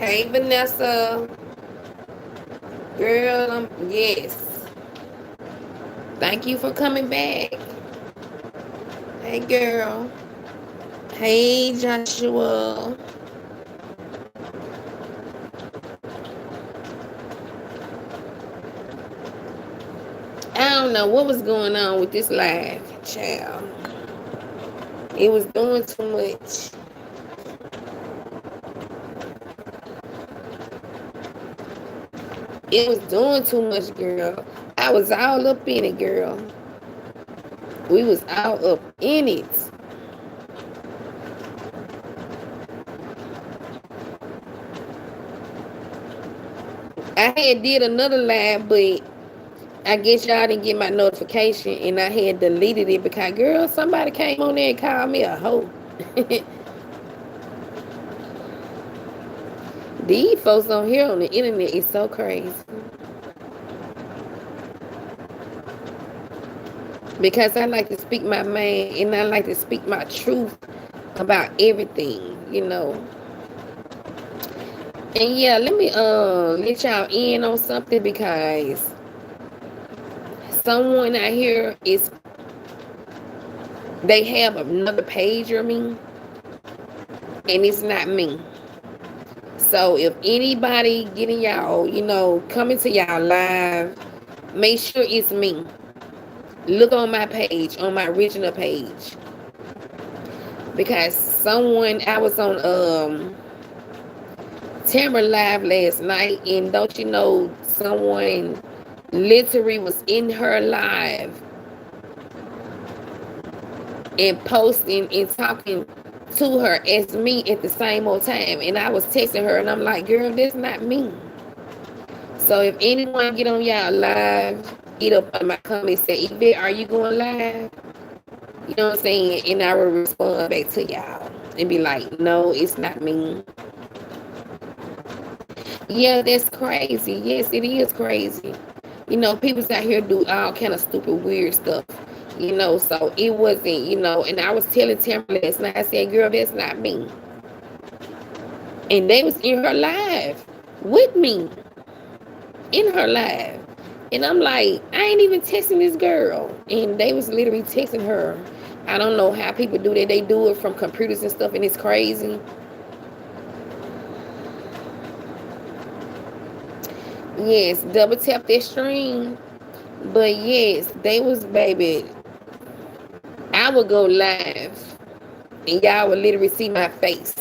Hey, Vanessa. Girl, yes. Thank you for coming back. Hey, girl. Hey, Joshua. I don't know what was going on with this live, child. It was doing too much. It was doing too much, girl. I was all up in it, girl. We was all up in it. I had did another live, but I guess y'all didn't get my notification, and I had deleted it because, girl, somebody came on there and called me a hoe. These folks on here on the internet is so crazy. Because I like to speak my mind and I like to speak my truth about everything. And yeah, let me let y'all in on something because someone out here is they have another page of me and it's not me. So if anybody getting y'all, coming to y'all live, make sure it's me. Look on my page, on my original page. Because I was on Tamara live last night, and don't you know someone literally was in her live and posting and talking to her as me at the same old time, and I was texting her and I'm like, girl, that's not me. So if anyone get on y'all live, get up on my comments, say, Yvette, are you going live? You know what I'm saying? And I will respond back to y'all and be like, no, it's not me. Yeah, that's crazy. Yes, it is crazy. People out here do all kind of stupid, weird stuff. So it wasn't, and I was telling Tamara last night, I said, girl, that's not me. And they was in her live with me, in her live. And I'm like, I ain't even texting this girl. And they was literally texting her. I don't know how people do that. They do it from computers and stuff, and it's crazy. Yes, double tap that stream. But yes, they was, baby, I would go live and y'all would literally see my face.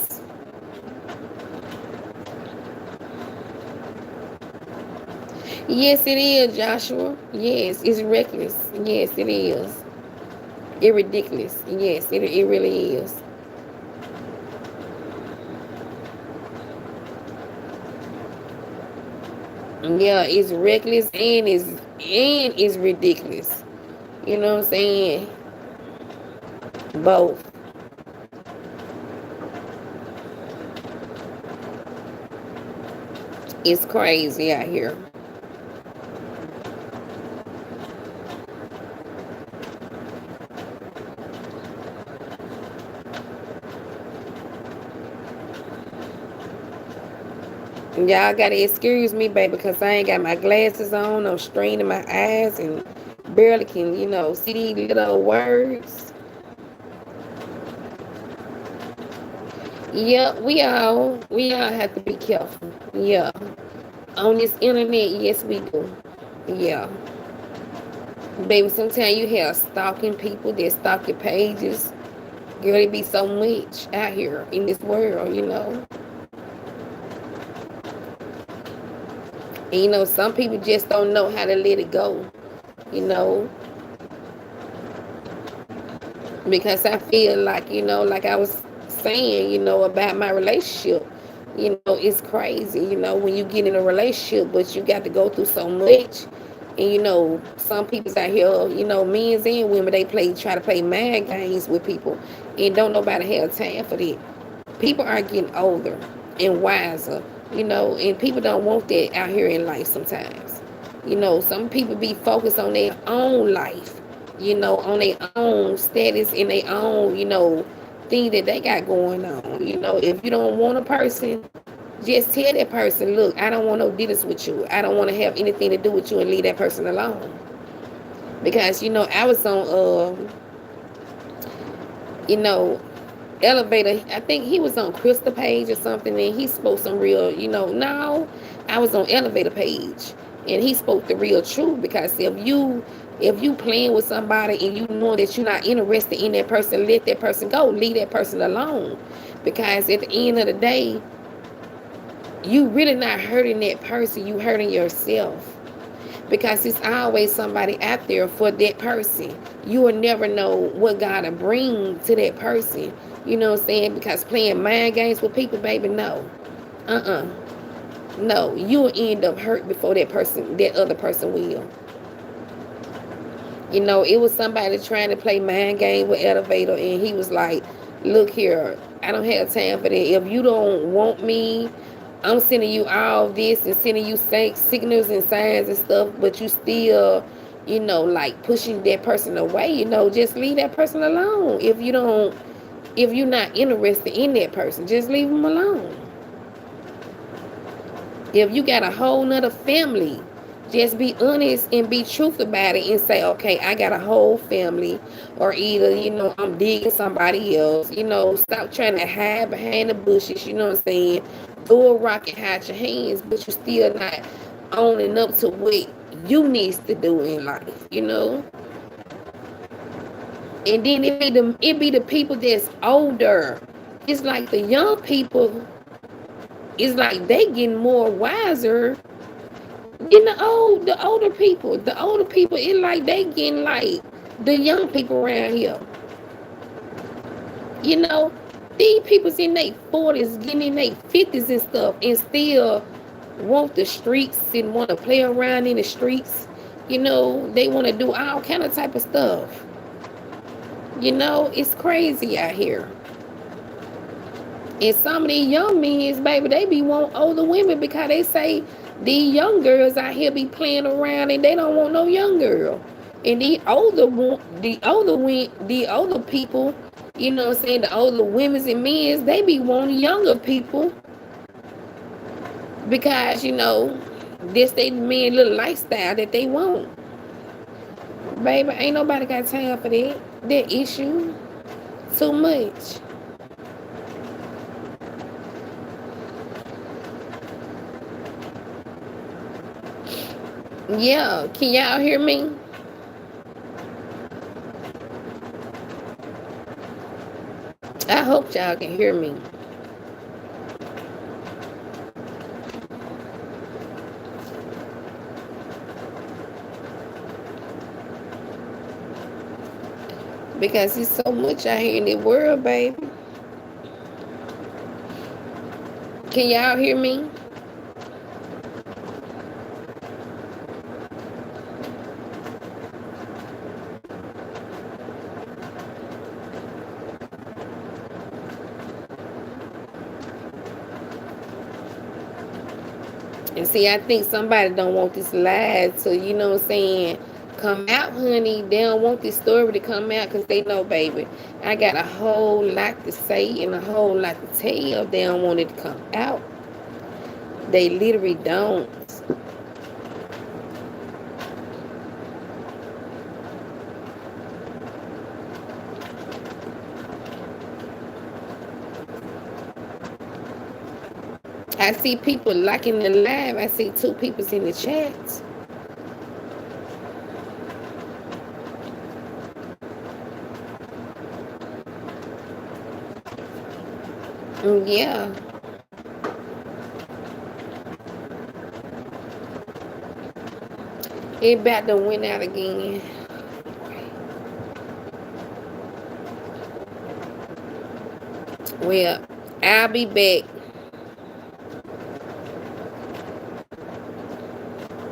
Yes, it is, Joshua. Yes, it's reckless. Yes, it is. It's ridiculous. Yes, it really is. Yeah, it's reckless and it's ridiculous. You know what I'm saying? Both. It's crazy out here. Y'all gotta excuse me, baby, because I ain't got my glasses on. I'm straining my eyes and barely can, see these little words. Yeah, we all have to be careful. Yeah. On this internet, yes we do. Yeah. Baby, sometimes you have stalking people that stalk your pages. Girl, it be so much out here in this world. And some people just don't know how to let it go, you know. Because I feel like I was saying, about my relationship. It's crazy, when you get in a relationship, but you got to go through so much. And some people's out here, men's and women, they try to play mind games with people, and don't nobody have time for that. People are getting older and wiser, and people don't want that out here in life sometimes. Some people be focused on their own life, on their own status and their own, thing that they got going on. If you don't want a person, Just tell that person, look, I don't want no dealings with you. I don't want to have anything to do with you, and leave that person alone. Because I was on you know elevator. I think he was on Crystal page or something, and he spoke some real. No, I was on elevator page, and he spoke the real truth. Because if you playing with somebody and you know that you're not interested in that person, let that person go. Leave that person alone. Because at the end of the day, you really not hurting that person. You hurting yourself. Because it's always somebody out there for that person. You will never know what God will bring to that person. You know what I'm saying? Because playing mind games with people, baby, no. Uh-uh. No, you'll end up hurt before that other person will. It was somebody trying to play mind game with Elevator, and he was like, look here, I don't have time for that. If you don't want me, I'm sending you all this and sending you signals and signs and stuff, but you still, like pushing that person away. Just leave that person alone. If you're not interested in that person, just leave them alone. If you got a whole nother family, just be honest and be truthful about it and say, okay, I got a whole family. Or either, I'm digging somebody else. Stop trying to hide behind the bushes. You know what I'm saying? Throw a rock and hide your hands, but you still not owning up to what you needs to do in life. And then it be the people that's older. It's like the young people, it's like they getting more wiser than the older people. The older people, it like they getting like the young people around here. You know, these people's in their 40s, getting in their 50s and stuff, and still want the streets and want to play around in the streets. They want to do all kind of type of stuff. It's crazy out here. And some of these young men, baby, they be want older women because they say these young girls out here be playing around and they don't want no young girl. And the older people, what I'm saying, the older women's and men's, they be wanting younger people because this they men little lifestyle that they want. Baby, ain't nobody got time for that issue. Too much. Yeah, can y'all hear me? I hope y'all can hear me. Because there's so much out here in the world, baby. Can y'all hear me? And see, I think somebody don't want this lie to, what I'm saying, come out, honey. They don't want this story to come out because they know, baby, I got a whole lot to say and a whole lot to tell. They don't want it to come out. They literally don't. I see people liking the live. I see 2 people's in the chat. Yeah. It about to win out again. Well, I'll be back.